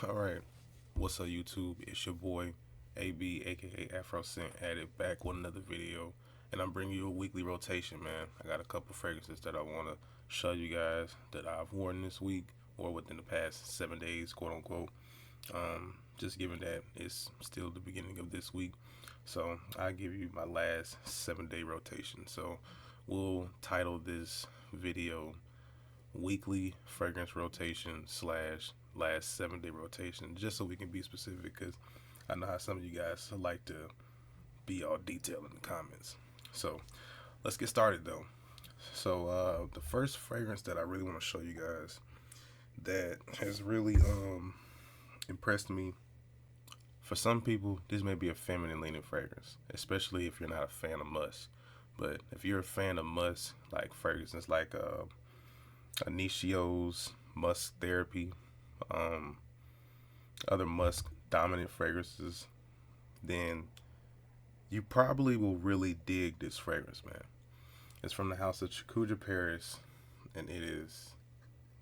All right, what's up, YouTube? It's your boy AB, aka Afro Scent, at it back with another video, and I'm bringing you a weekly rotation, man. I got a couple fragrances that I want to show you guys that I've worn this week or within the past 7 days, quote unquote. Just given that it's still the beginning of this week, so I give you my last 7 day rotation. So we'll title this video weekly fragrance rotation slash last 7 day rotation, just so we can be specific, because I know how some of you guys like to be all detailed in the comments. So let's get started though. So the first fragrance that I really want to show you guys that has really impressed me. For some people, this may be a feminine leaning fragrance, especially if you're not a fan of Musk. But if you're a fan of Musk, like fragrances like Initio's Musk Therapy, um, other Musk dominant fragrances, then you probably will really dig this fragrance, man. It's from the house of Chkoudra Paris, and it is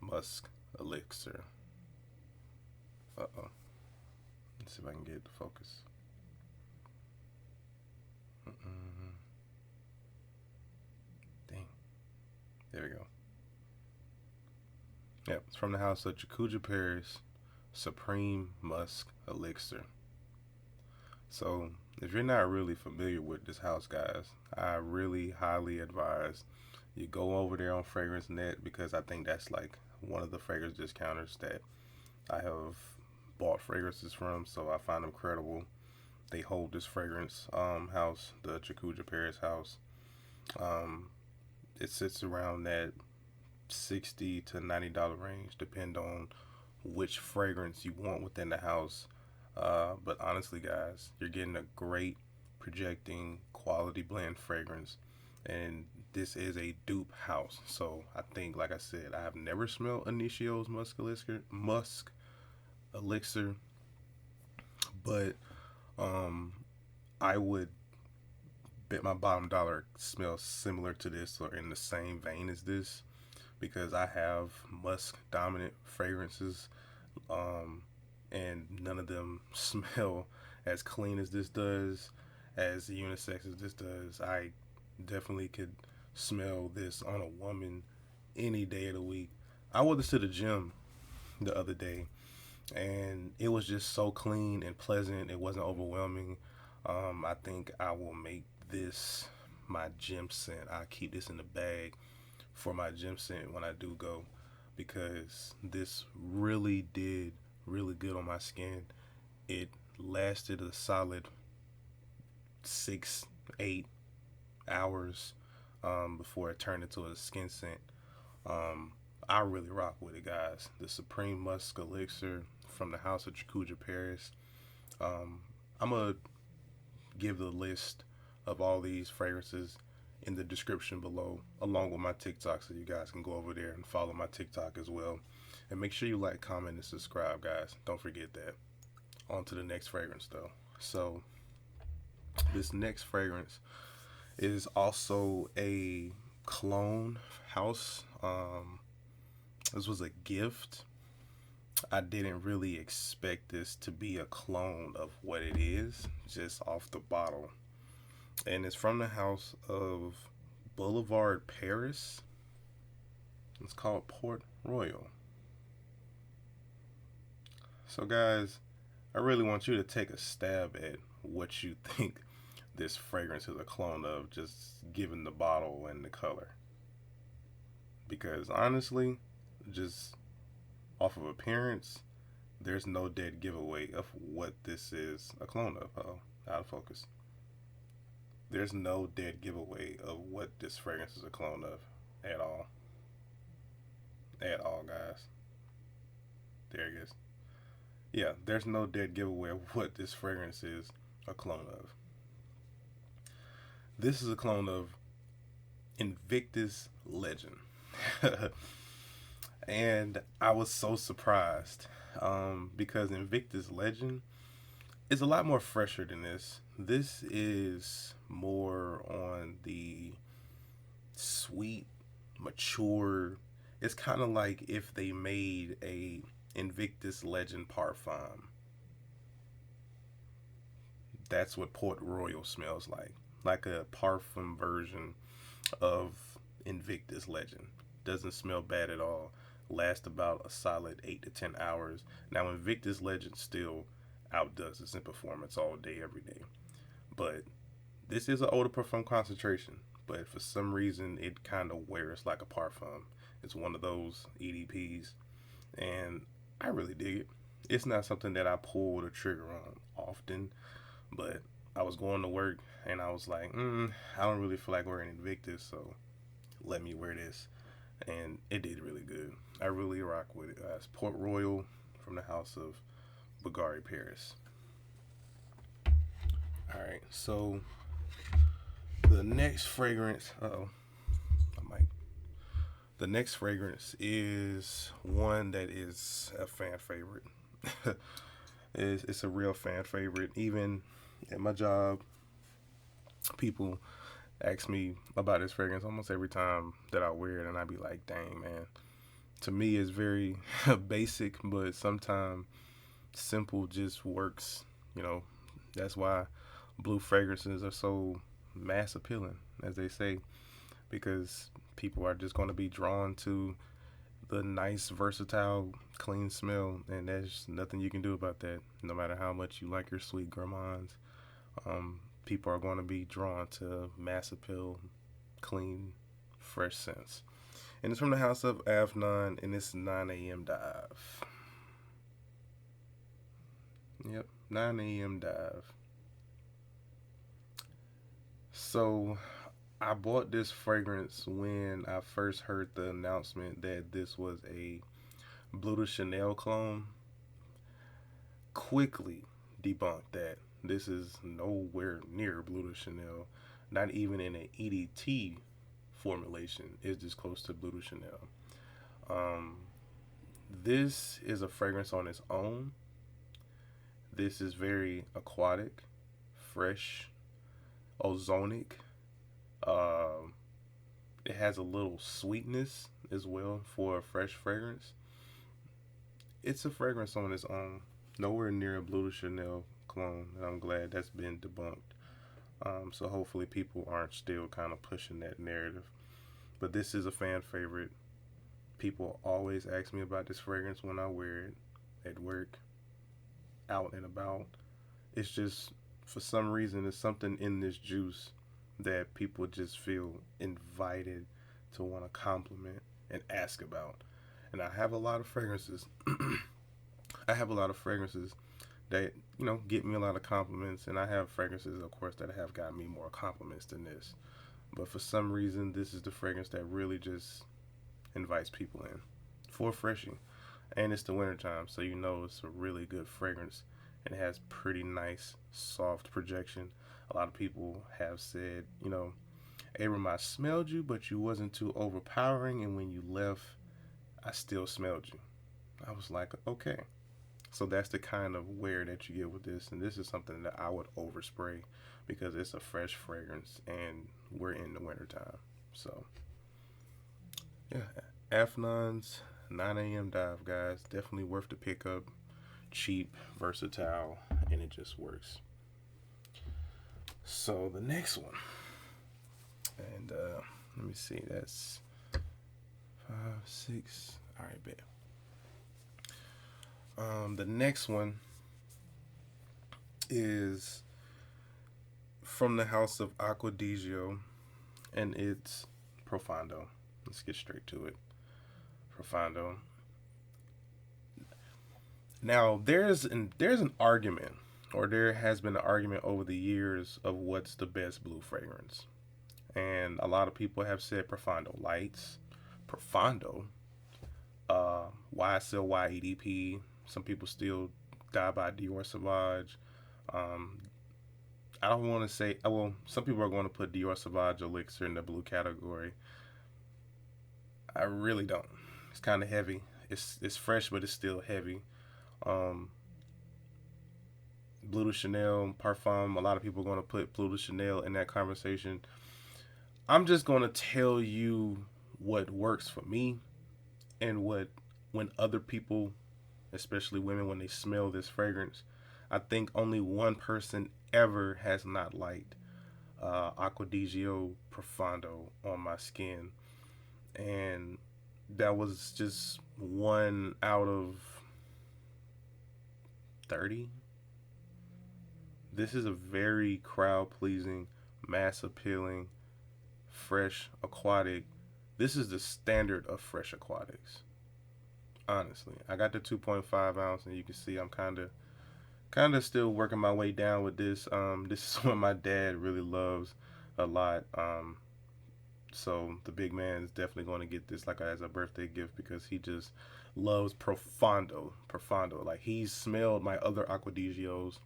Musk Elixir. Let's see if I can get the focus. Dang. There we go. Yeah, it's from the house of Chkoudra Paris, Supreme Musk Elixir. So, if you're not really familiar with this house, guys, I really highly advise you go over there on Fragrance Net, because I think that's like one of the fragrance discounters that I have bought fragrances from, so I find them credible. They hold this fragrance house, the Chkoudra Paris house. It sits around that $60 to $90 range, depend on which fragrance you want within the house. But honestly, guys, you're getting a great projecting quality blend fragrance, and this is a dupe house. So I think, like I said, I have never smelled Initio's Musk Elixir, but I would bet my bottom dollar smells similar to this or in the same vein as this, because I have Musk dominant fragrances, and none of them smell as clean as this does, as unisex as this does. I definitely could smell this on a woman any day of the week. I wore this to the gym the other day, and it was just so clean and pleasant. It wasn't overwhelming. I think I will make this my gym scent. I keep this in the bag for my gym scent when I do go, because this really did really good on my skin. It lasted a solid 6-8 hours before it turned into a skin scent. I really rock with it, guys. The Supreme Musk Elixir from the house of Chkoudra Paris. I'm gonna give the list of all these fragrances in the description below, along with my TikTok, so you guys can go over there and follow my TikTok as well. And make sure you like, comment, and subscribe, guys. Don't forget that. On to the next fragrance, though. So, this next fragrance is also a clone house. This was a gift. I didn't really expect this to be a clone of what it is, just off the bottle. And it's from the house of Boulevard, Paris. It's called Port Royal. So, guys, I really want you to take a stab at what you think this fragrance is a clone of, just given the bottle and the color. Because honestly, just off of appearance, there's no dead giveaway of what this is a clone of. Oh, out of focus. There's no dead giveaway of what this fragrance is a clone of at all. At all, guys. There it is. Yeah, there's no dead giveaway of what this fragrance is a clone of. This is a clone of Invictus Legend. And I was so surprised, because Invictus Legend is a lot more fresher than this. This is more on the sweet, mature. It's kind of like if they made a Invictus Legend Parfum. That's what Port Royal smells like a parfum version of Invictus Legend. Doesn't smell bad at all. Lasts about a solid 8 to 10 hours. Now Invictus Legend still outdoes us in performance all day, every day. But this is an eau de parfum concentration. But for some reason, it kind of wears like a parfum. It's one of those EDPs, and I really dig it. It's not something that I pull the trigger on often, but I was going to work and I was like, I don't really feel like wearing Invictus, so let me wear this. And it did really good. I really rock with it. It's Port Royal from the house of Bulgari Paris. Alright, so the next fragrance, the next fragrance is one that is a fan favorite. It's a real fan favorite. Even at my job, people ask me about this fragrance almost every time that I wear it, and I be like, dang, man. To me, it's very basic, but sometimes simple just works. That's why blue fragrances are so mass appealing, as they say, because people are just going to be drawn to the nice, versatile, clean smell, and there's nothing you can do about that. No matter how much you like your sweet gourmands, people are going to be drawn to mass appeal, clean, fresh scents. And it's from the house of Afnan, and it's 9 a.m. Dive. Yep, 9 a.m. Dive. So I bought this fragrance when I first heard the announcement that this was a Bleu de Chanel clone. Quickly debunked that. This is nowhere near Bleu de Chanel. Not even in an EDT formulation is this close to Bleu de Chanel. This is a fragrance on its own. This is very aquatic, fresh, ozonic. It has a little sweetness as well for a fresh fragrance. It's a fragrance on its own. Nowhere near a Bleu de Chanel clone, and I'm glad that's been debunked. So hopefully people aren't still kind of pushing that narrative. But this is a fan favorite. People always ask me about this fragrance when I wear it at work, out and about. It's just, for some reason, there's something in this juice that people just feel invited to want to compliment and ask about. And I have a lot of fragrances. I have a lot of fragrances that, get me a lot of compliments. And I have fragrances, of course, that have gotten me more compliments than this. But for some reason, this is the fragrance that really just invites people in for refreshing. And it's the wintertime, so it's a really good fragrance. And it has pretty nice, soft projection. A lot of people have said, Abram, I smelled you, but you wasn't too overpowering. And when you left, I still smelled you. I was like, okay. So that's the kind of wear that you get with this. And this is something that I would overspray because it's a fresh fragrance and we're in the wintertime. So, yeah, Afnan's 9 a.m. Dive, guys. Definitely worth the pickup. Cheap, versatile, and it just works. So the next one, and let me see, that's 5, 6. All right, bet. The next one is from the house of Acqua Di Gio, and it's Profondo. Let's get straight to it. Profondo. Now, there's an argument, or there has been an argument over the years of what's the best blue fragrance. And a lot of people have said Profondo Lights, Profondo, YSL YEDP. Some people still die by Dior Sauvage. I don't want to say, some people are going to put Dior Sauvage Elixir in the blue category. I really don't. It's kind of heavy. It's fresh, but it's still heavy. Bleu de Chanel Parfum. A lot of people are going to put Bleu de Chanel in that conversation. I'm just going to tell you what works for me and when other people especially women when they smell this fragrance. I think only one person ever has not liked Acqua Di Gio Profondo on my skin, and that was just one out of 30. This is a very crowd pleasing, mass appealing, fresh aquatic. This is the standard of fresh aquatics. Honestly, I got the 2.5 ounce, and you can see I'm kind of still working my way down with this. This is what my dad really loves a lot. So the big man is definitely going to get this like as a birthday gift because he just loves Profondo. Like he's smelled my other Acqua Di Gios,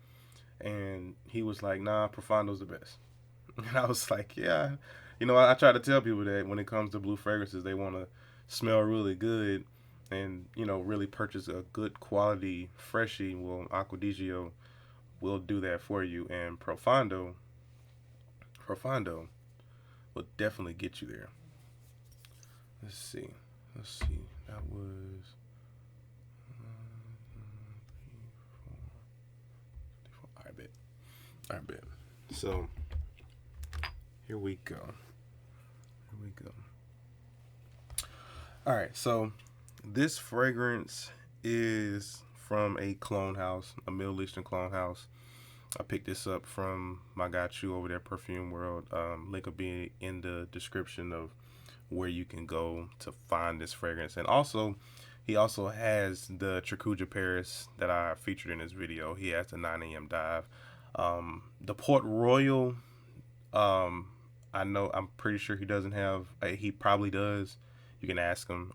and he was like, "Nah, Profondo's the best." And I was like, "Yeah." I try to tell people that when it comes to blue fragrances, they want to smell really good and, really purchase a good quality freshie. Well, Acqua Di Gio will do that for you. And Profondo will definitely get you there. Let's see. That was. I bet. So, here we go. All right, so this fragrance is from a clone house, a Middle Eastern clone house. I picked this up from my guy Chu over there, Perfume World. Link will be in the description of where you can go to find this fragrance. And also, he also has the Chkoudra Paris that I featured in this video. He has the 9 a.m. dive. The Port Royal, I'm pretty sure he doesn't have. He probably does. You can ask them.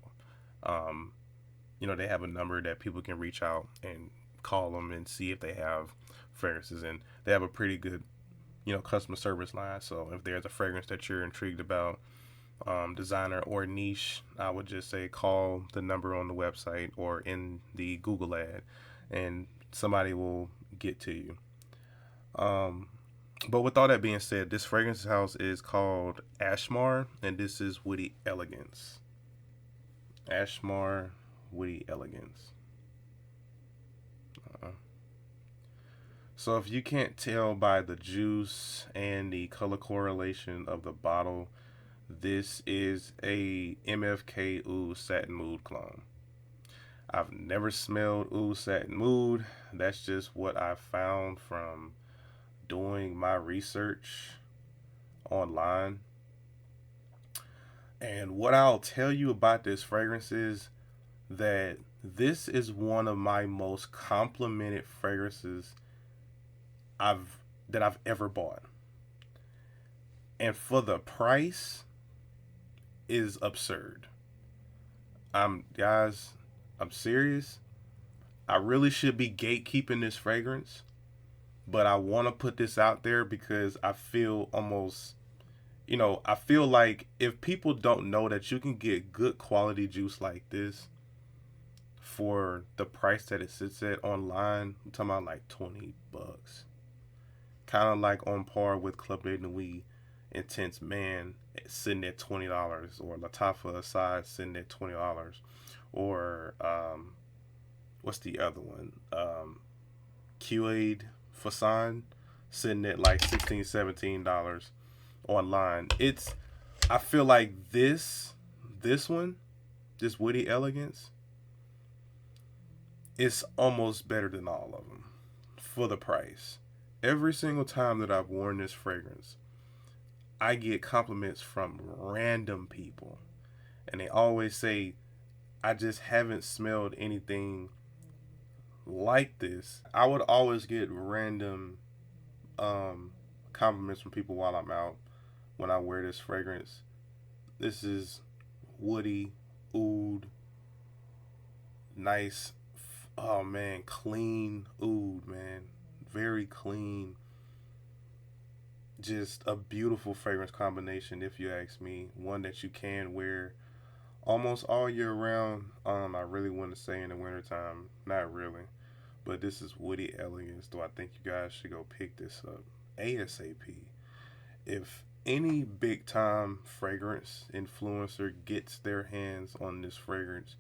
They have a number that people can reach out and call them and see if they have fragrances, and they have a pretty good, customer service line. So if there's a fragrance that you're intrigued about, designer or niche, I would just say call the number on the website or in the Google ad, and somebody will get to you. But with all that being said, this fragrance house is called Asmar, and this is Woody Elegance. Asmar Woody Elegance. So if you can't tell by the juice and the color correlation of the bottle, this is a MFK Oud Satin Mood clone. I've never smelled Oud Satin Mood. That's just what I found from doing my research online. And what I'll tell you about this fragrance is that this is one of my most complimented fragrances that I've ever bought. And for the price is absurd. Guys, I'm serious. I really should be gatekeeping this fragrance, but I want to put this out there because I feel almost, I feel like if people don't know that you can get good quality juice like this for the price that it sits at online, I'm talking about like $20. Kind of like on par with Club de Nuit Intense Man sitting at $20, or Latafa Aside sitting at $20, or what's the other one? Quaid Fasan sitting at like $16, $17 online. I feel like this one, this Woody Elegance, is almost better than all of them for the price. Every single time that I've worn this fragrance, I get compliments from random people, and they always say, I just haven't smelled anything like this. I would always get random compliments from people while I'm out when I wear this fragrance. This is woody, oud, nice, oh man, clean oud, man. Very clean. Just a beautiful fragrance combination, if you ask me. One that you can wear almost all year round. I really want to say in the wintertime. Not really. But this is Woody Elegance, though I think you guys should go pick this up ASAP. If any big time fragrance influencer gets their hands on this fragrance,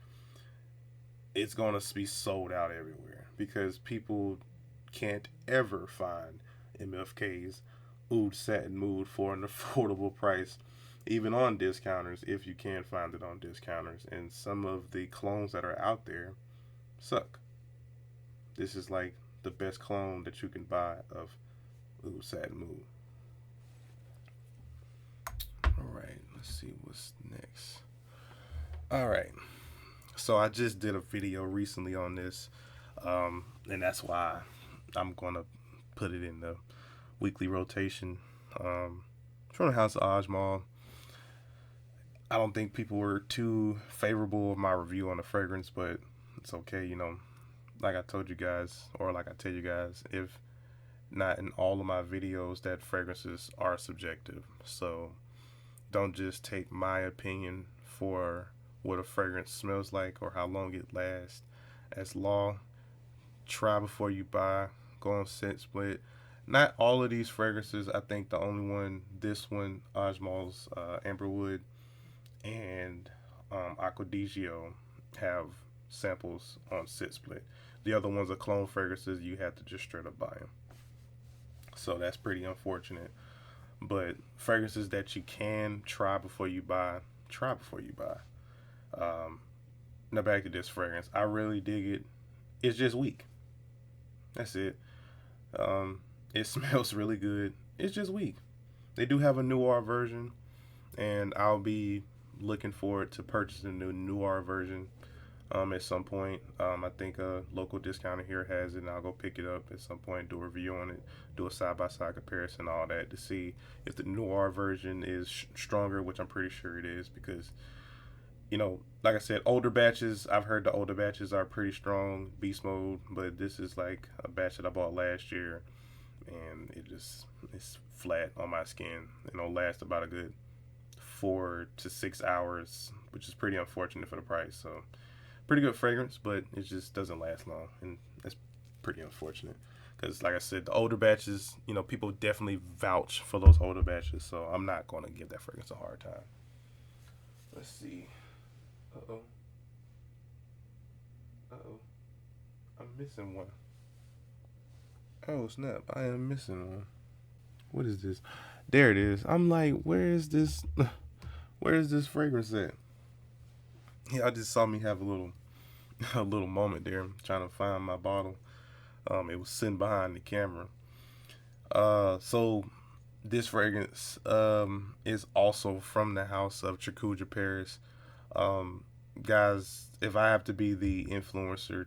it's gonna be sold out everywhere because people can't ever find MFK's Oud Satin Mood for an affordable price, even on discounters, if you can find it on discounters. And some of the clones that are out there suck. This is like the best clone that you can buy of Oud Satin Mood. Alright, let's see what's next. Alright, so I just did a video recently on this, and that's why I'm gonna put it in the weekly rotation. From the house of Ajmal. I don't think people were too favorable of my review on the fragrance, but it's okay, like I told you guys, or like I tell you guys, if not in all of my videos, that fragrances are subjective. So don't just take my opinion for what a fragrance smells like or how long it lasts as law. Try before you buy. Go on scent split. Not all of these fragrances. I think the only one, this one, Ajmal's Amberwood and Acqua Di Gio, have samples on scent split. The other ones are clone fragrances. You have to just straight up buy them. So that's pretty unfortunate. But fragrances that you can try before you buy, try before you buy. Now back to this fragrance. I really dig it. It's just weak. That's it. It smells really good. It's just weak. They do have a noir version, and I'll be looking forward to purchasing the noir version at some point. I think a local discounter here has it, and I'll go pick it up at some point, do a review on it, do a side-by-side comparison, all that, to see if the noir version is stronger, which I'm pretty sure it is, because, like I said, older batches, I've heard the older batches are pretty strong, beast mode, but this is like a batch that I bought last year, and it's flat on my skin. It'll last about a good 4 to 6 hours, which is pretty unfortunate for the price. So pretty good fragrance, but it just doesn't last long, and that's pretty unfortunate because, like I said, the older batches, people definitely vouch for those older batches, so I'm not going to give that fragrance a hard time. Let's see. I'm missing one. Oh snap, I am missing one. What is this? There it is. I'm like, where is this fragrance at? Yeah, I just saw me have a little moment there trying to find my bottle. It was sitting behind the camera. So this fragrance is also from the house of Chkoudra Paris. Guys, if I have to be the influencer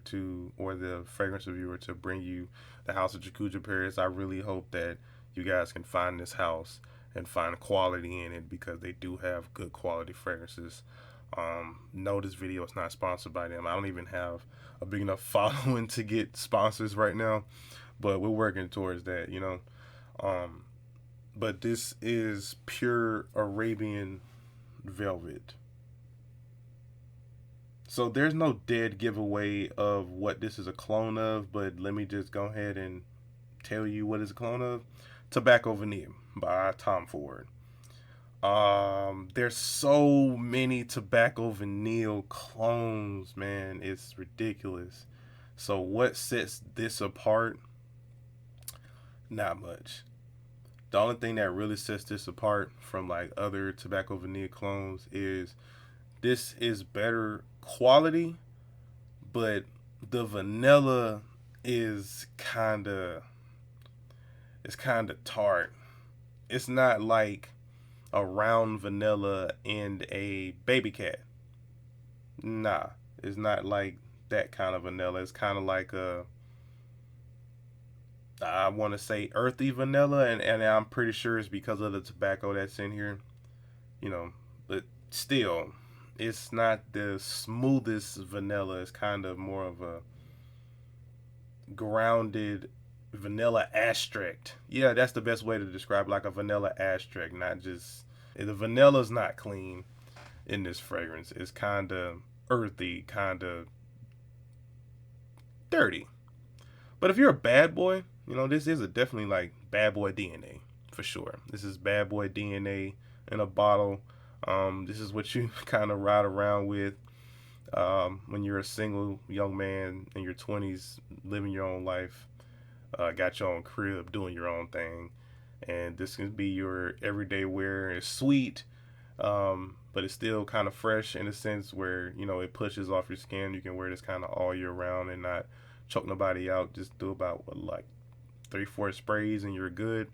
or the fragrance reviewer to bring you the house of Chkoudra Paris, I really hope that you guys can find this house and find quality in it, because they do have good quality fragrances. No, this video is not sponsored by them. I don't even have a big enough following to get sponsors right now, but we're working towards that, but this is pure Arabian velvet. So there's no dead giveaway of what this is a clone of, but let me just go ahead and tell you what it's a clone of. Tobacco Vanille by Tom Ford. There's so many Tobacco Vanille clones, man. It's ridiculous. So what sets this apart? Not much. The only thing that really sets this apart from like other Tobacco Vanille clones is this is better quality, but the vanilla is kind of tart. It's not like a round vanilla and a baby cat. Nah, it's not like that kind of vanilla. It's kind of like I want to say earthy vanilla, and I'm pretty sure it's because of the tobacco that's in here, but still, it's not the smoothest vanilla. It's kind of more of a grounded vanilla extract. Yeah, that's the best way to describe it, like a vanilla extract, not just, the vanilla's not clean in this fragrance. It's kind of earthy, kind of dirty. But if you're a bad boy, this is definitely like bad boy DNA for sure. This is bad boy DNA in a bottle. This is what you kind of ride around with. When you're a single young man in your 20s, living your own life, got your own crib, doing your own thing, and this can be your everyday wear. It's sweet, but it's still kind of fresh in a sense where it pushes off your skin. You can wear this kind of all year round and not choke nobody out. Just do about what, like 3-4 sprays and you're good.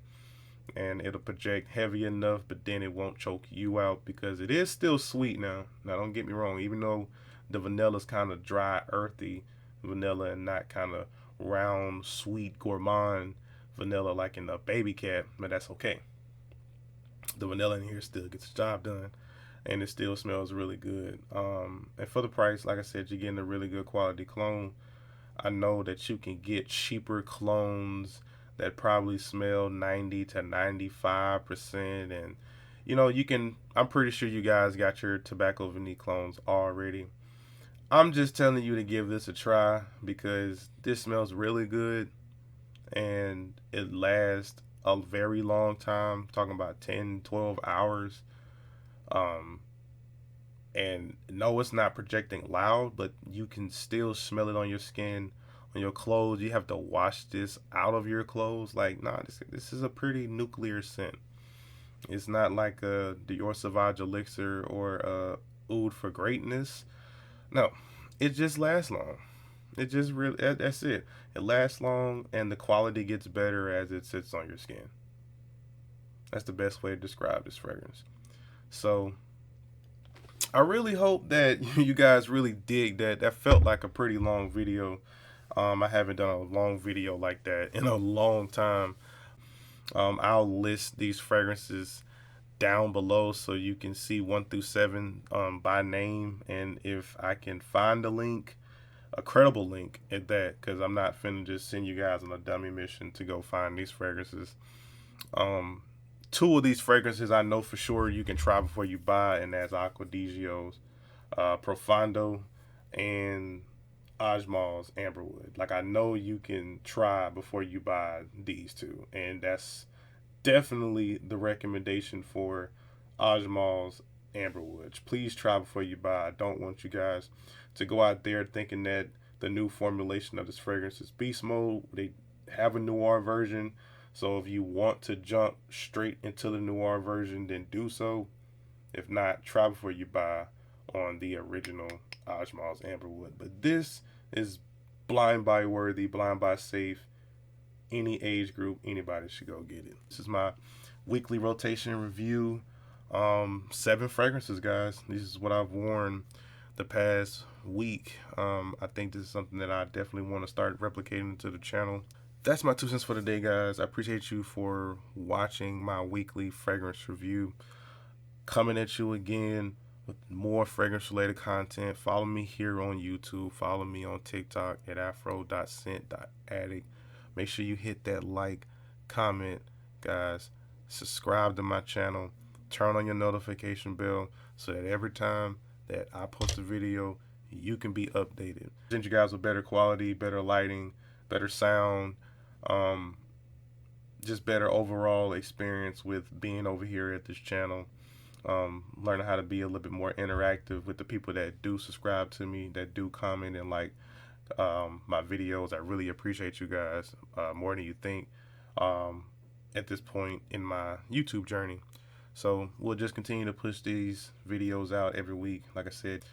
And it'll project heavy enough, but then it won't choke you out because it is still sweet now. Now, don't get me wrong. Even though the vanilla is kind of dry, earthy vanilla and not kind of round, sweet, gourmand vanilla like in a baby cat, but that's okay. The vanilla in here still gets the job done, and it still smells really good. And for the price, like I said, you're getting a really good quality cologne. I know that you can get cheaper colognes that probably smell 90 to 95%, and you can. I'm pretty sure you guys got your tobacco vanille clones already. I'm just telling you to give this a try because this smells really good and it lasts a very long time. Talking about 10, 12 hours. Um, and no, it's not projecting loud, but you can still smell it on your skin, on your clothes. You have to wash this out of your clothes. Like, nah, this is a pretty nuclear scent. It's not like a Dior Sauvage Elixir or Oud for Greatness. No, it just lasts long. It just really, that's it. It lasts long and the quality gets better as it sits on your skin. That's the best way to describe this fragrance. So I really hope that you guys really dig that. That felt like a pretty long video. I haven't done a long video like that in a long time. I'll list these fragrances down below so you can see 1 through 7 by name, and if I can find a link, a credible link at that, because I'm not finna just send you guys on a dummy mission to go find these fragrances. 2 of these fragrances I know for sure you can try before you buy, and that's Acqua Di Gio's Profondo and Ajmal's Amberwood. Like, I know you can try before you buy these 2, and that's definitely the recommendation for Ajmal's Amberwood. Please try before you buy. I don't want you guys to go out there thinking that the new formulation of this fragrance is beast mode. They have a noir version, so if you want to jump straight into the noir version, then do so. If not, try before you buy on the original Ajmal's Amberwood. But this is blind buy worthy, blind buy safe. Any age group, anybody should go get it. This is my weekly rotation review. 7 fragrances, guys. This is what I've worn the past week. I think this is something that I definitely want to start replicating to the channel. That's my 2 cents for the day, guys. I appreciate you for watching my weekly fragrance review. Coming at you again with more fragrance related content. Follow me here on YouTube. Follow me on TikTok at afro.scent.addict. Make sure you hit that like, comment, guys. Subscribe to my channel. Turn on your notification bell so that every time that I post a video, you can be updated. Send you guys with better quality, better lighting, better sound, just better overall experience with being over here at this channel. Learning how to be a little bit more interactive with the people that do subscribe to me, that do comment and like my videos. I really appreciate you guys more than you think at this point in my YouTube journey. So we'll just continue to push these videos out every week. Like I said,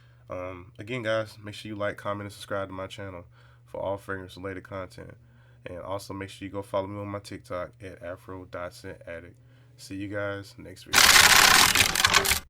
again, guys, make sure you like, comment, and subscribe to my channel for all fragrance related content. And also make sure you go follow me on my TikTok at afro.scent.addict. See you guys next video.